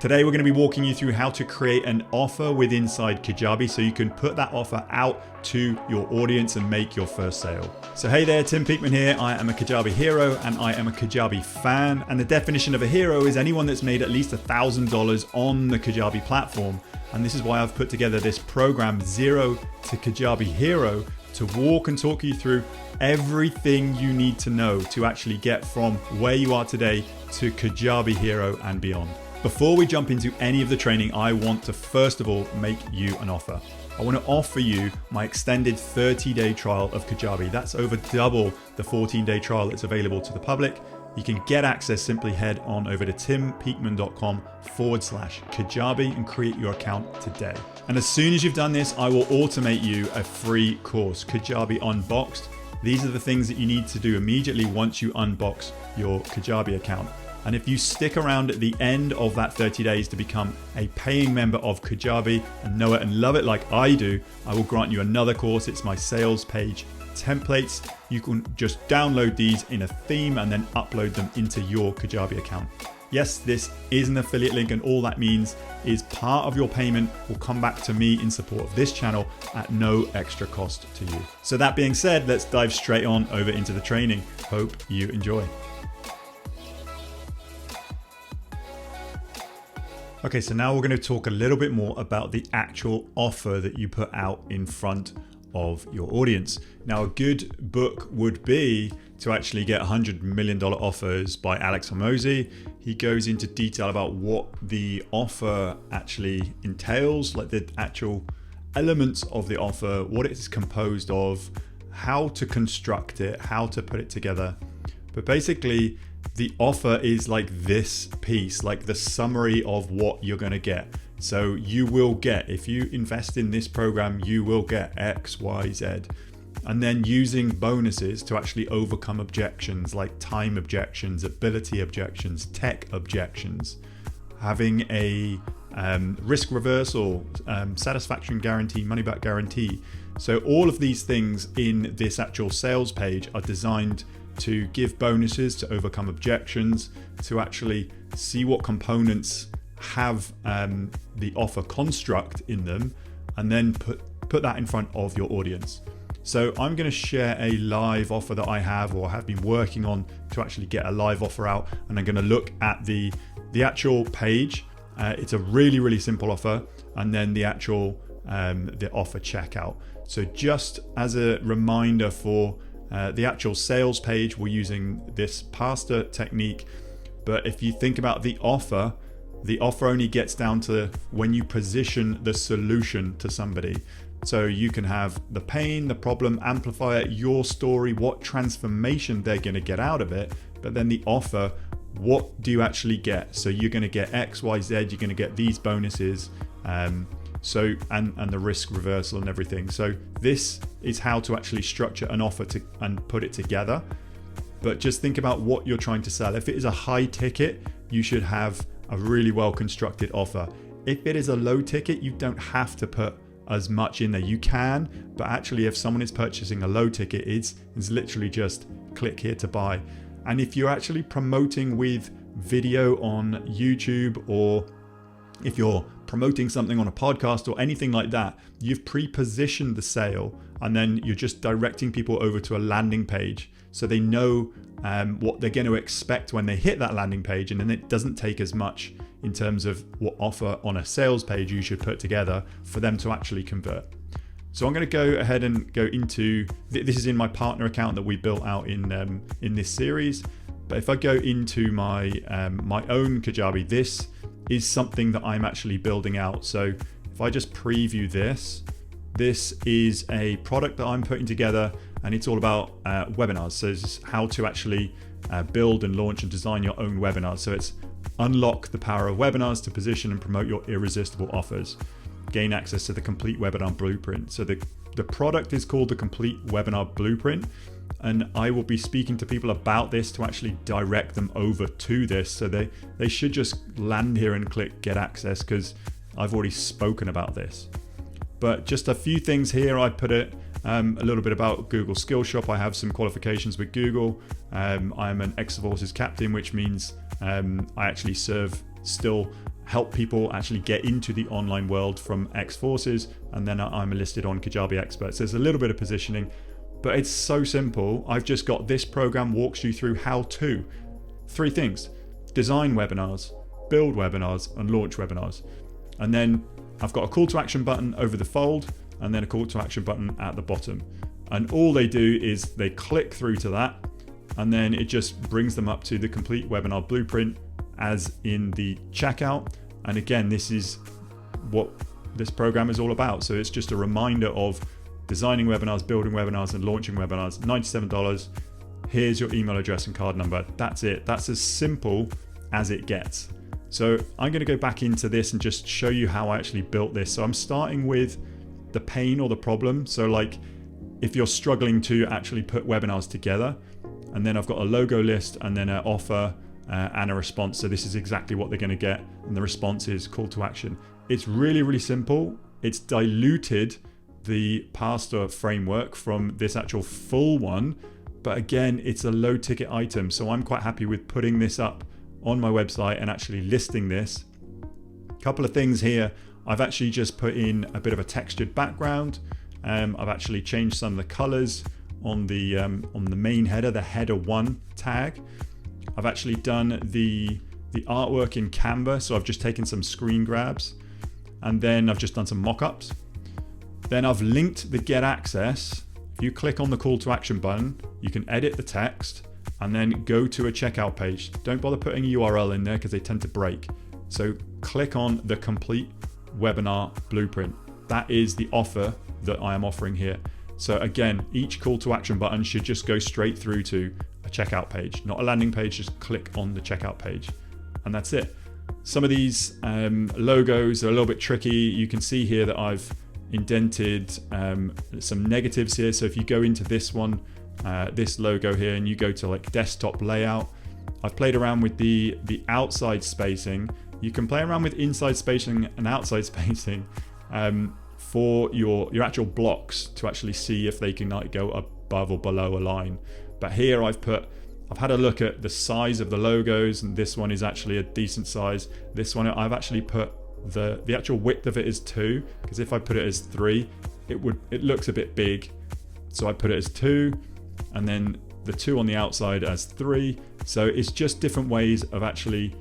Today we're going to be walking you through how to create an offer with inside Kajabi so you can put that offer out to your audience and make your first sale. So hey there, Tim Peakman here. I am a Kajabi hero and I am a Kajabi fan. And the definition of a hero is anyone that's made at least $1,000 on the Kajabi platform. And this is why I've put together this program, Zero to Kajabi Hero, to walk and talk you through everything you need to know to actually get from where you are today to Kajabi Hero and beyond. Before we jump into any of the training, I want to first of all make you an offer. I want to offer you my extended 30-day trial of Kajabi. That's over double the 14-day trial that's available to the public. You can get access, simply head on over to timpeakman.com/Kajabi and create your account today. And as soon as you've done this, I will automate you a free course, Kajabi Unboxed. These are the things that you need to do immediately once you unbox your Kajabi account. And if you stick around at the end of that 30 days to become a paying member of Kajabi and know it and love it like I do, I will grant you another course. It's my sales page templates. You can just download these in a theme and then upload them into your Kajabi account. Yes, this is an affiliate link, and all that means is part of your payment will come back to me in support of this channel at no extra cost to you. So that being said, let's dive straight on over into the training. Hope you enjoy. Okay, so now we're going to talk a little bit more about the actual offer that you put out in front of your audience. Now, a good book would be to actually get $100 million offers by Alex Hormozi. He goes into detail about what the offer actually entails, like the actual elements of the offer, what it's composed of, how to construct it, how to put it together. But basically, the offer is like this piece, like the summary of what you're going to get. So you will get, if you invest in this program, you will get X, Y, Z. And then using bonuses to actually overcome objections like time objections, ability objections, tech objections, having a risk reversal, satisfaction guarantee, money back guarantee. So all of these things in this actual sales page are designed to give bonuses, to overcome objections, to actually see what components have the offer construct in them, and then put that in front of your audience. So I'm going to share a live offer that I have or have been working on to actually get a live offer out, and I'm going to look at the actual page. It's a really, really simple offer, and then the actual the offer checkout. So just as a reminder for the actual sales page, we're using this pasta technique. But if you think about the offer only gets down to when you position the solution to somebody. So you can have the pain, the problem, amplify it, your story, what transformation they're going to get out of it. But then the offer, what do you actually get? So you're going to get X, Y, Z, you're going to get these bonuses. And the risk reversal and everything. So this is how to actually structure an offer and put it together. But just think about what you're trying to sell. If it is a high ticket, you should have a really well constructed offer. If it is a low ticket, you don't have to put as much in there. You can, but actually if someone is purchasing a low ticket, it's literally just click here to buy. And if you're actually promoting with video on YouTube, or if you're promoting something on a podcast or anything like that, you've pre-positioned the sale, and then you're just directing people over to a landing page so they know what they're going to expect when they hit that landing page. And then it doesn't take as much in terms of what offer on a sales page you should put together for them to actually convert. So I'm going to go ahead and go into, this is in my partner account that we built out in this series. But if I go into my own Kajabi, this is something that I'm actually building out. So if I just preview this is a product that I'm putting together, and it's all about webinars. So it's how to actually build and launch and design your own webinars. So it's unlock the power of webinars to position and promote your irresistible offers. Gain access to the complete webinar blueprint. So the product is called the Complete Webinar Blueprint. And I will be speaking to people about this to actually direct them over to this. So they should just land here and click get access, because I've already spoken about this. But just a few things here. I put it a little bit about Google Skills Shop. I have some qualifications with Google. I'm an ex-forces captain, which means I actually still help people actually get into the online world from ex-forces, and then I'm listed on Kajabi Experts. There's a little bit of positioning, but it's so simple. I've just got this program walks you through how to. 3 things: design webinars, build webinars, and launch webinars. And then I've got a call to action button over the fold, and then a call to action button at the bottom. And all they do is they click through to that, and then it just brings them up to the complete webinar blueprint as in the checkout. And again, this is what this program is all about. So it's just a reminder of designing webinars, building webinars, and launching webinars. $97. Here's your email address and card number. That's it. That's as simple as it gets. So I'm going to go back into this and just show you how I actually built this. So I'm starting with the pain or the problem. So like if you're struggling to actually put webinars together, and then I've got a logo list and then an offer and a response. So this is exactly what they're going to get. And the response is call to action. It's really, really simple. It's diluted the pastor framework from this actual full one. But again, it's a low ticket item. So I'm quite happy with putting this up on my website and actually listing this. A couple of things here. I've actually just put in a bit of a textured background. I've actually changed some of the colors on the main header, the header 1 tag. I've actually done the artwork in Canva. So I've just taken some screen grabs, and then I've just done some mock-ups. Then I've linked the get access. If you click on the call to action button, you can edit the text and then go to a checkout page. Don't bother putting a URL in there because they tend to break. So click on the complete webinar blueprint. That is the offer that I am offering here. So again, each call to action button should just go straight through to a checkout page, not a landing page. Just click on the checkout page, and that's it. Some of these logos are a little bit tricky. You can see here that I've indented some negatives here. So if you go into this one, this logo here, and you go to like desktop layout, I've played around with the outside spacing. You can play around with inside spacing and outside spacing for your actual blocks to actually see if they can like go above or below a line. But here I've had a look at the size of the logos, and this one is actually a decent size. This one I've actually put the actual width of it is 2, because if I put it as 3, it looks a bit big. So I put it as 2, and then the 2 on the outside as 3. So it's just different ways of actually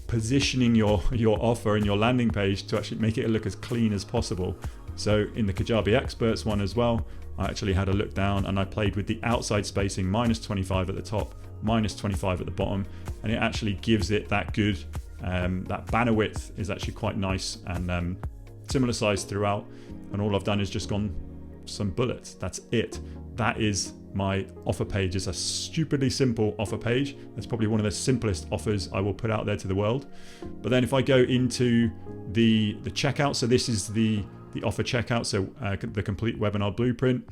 positioning your offer and your landing page to actually make it look as clean as possible. So in the Kajabi Experts one as well, I actually had a look down and I played with the outside spacing, -25 at the top, -25 at the bottom, and it actually gives it that good, that banner width is actually quite nice, and similar size throughout. And all I've done is just gone some bullets. That's it. That is my offer page. It's a stupidly simple offer page. That's probably one of the simplest offers I will put out there to the world. But then if I go into the checkout, so this is the offer checkout, so the complete webinar blueprint.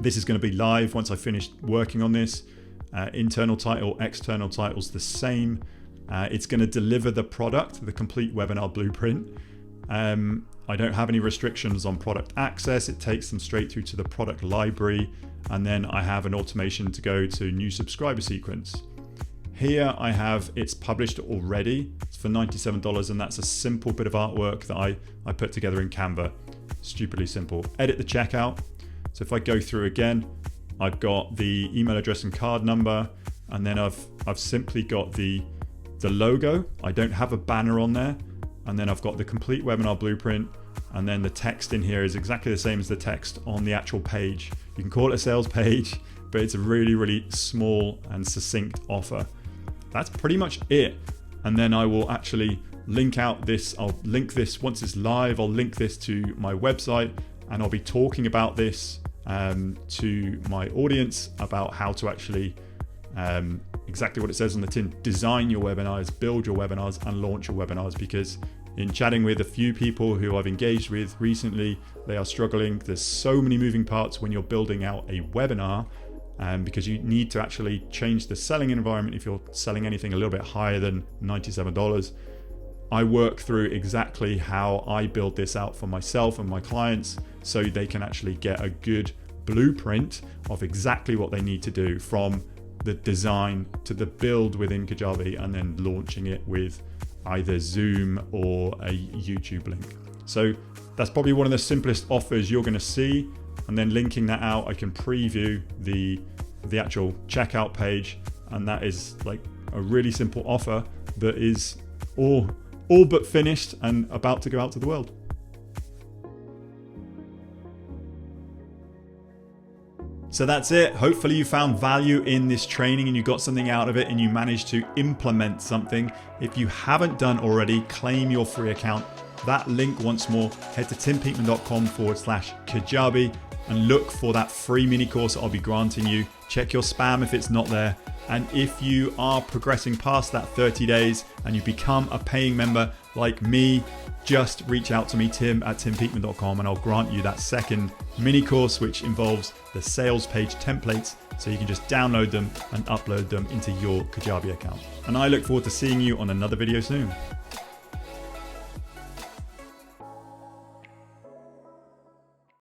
This is going to be live once I finish working on this. Internal title, external title's the same. It's going to deliver the product, the complete webinar blueprint. I don't have any restrictions on product access. It takes them straight through to the product library. And then I have an automation to go to new subscriber sequence. Here I have it's published already. It's for $97, and that's a simple bit of artwork that I put together in Canva. Stupidly simple. Edit the checkout. So if I go through again, I've got the email address and card number, and then I've simply got the logo. I don't have a banner on there. And then I've got the complete webinar blueprint, and then the text in here is exactly the same as the text on the actual page. You can call it a sales page, but it's a really, really small and succinct offer. That's pretty much it. And then I will actually link out this. I'll link this once it's live. I'll link this to my website, and I'll be talking about this to my audience about how to actually exactly what it says on the tin, design your webinars, build your webinars, and launch your webinars. Because in chatting with a few people who I've engaged with recently, they are struggling. There's so many moving parts when you're building out a webinar, because you need to actually change the selling environment if you're selling anything a little bit higher than $97. I work through exactly how I build this out for myself and my clients, so they can actually get a good blueprint of exactly what they need to do, from the design to the build within Kajabi, and then launching it with either Zoom or a YouTube link. So that's probably one of the simplest offers you're going to see. And then linking that out, I can preview the actual checkout page, and that is like a really simple offer that is all but finished and about to go out to the world. So that's it. Hopefully you found value in this training and you got something out of it and you managed to implement something. If you haven't done already, claim your free account. That link once more, head to timpeakman.com/Kajabi and look for that free mini course I'll be granting you. Check your spam if it's not there. And if you are progressing past that 30 days and you become a paying member like me, just reach out to me, tim@timpeakman.com, and I'll grant you that second mini course, which involves the sales page templates, so you can just download them and upload them into your Kajabi account. And I look forward to seeing you on another video soon.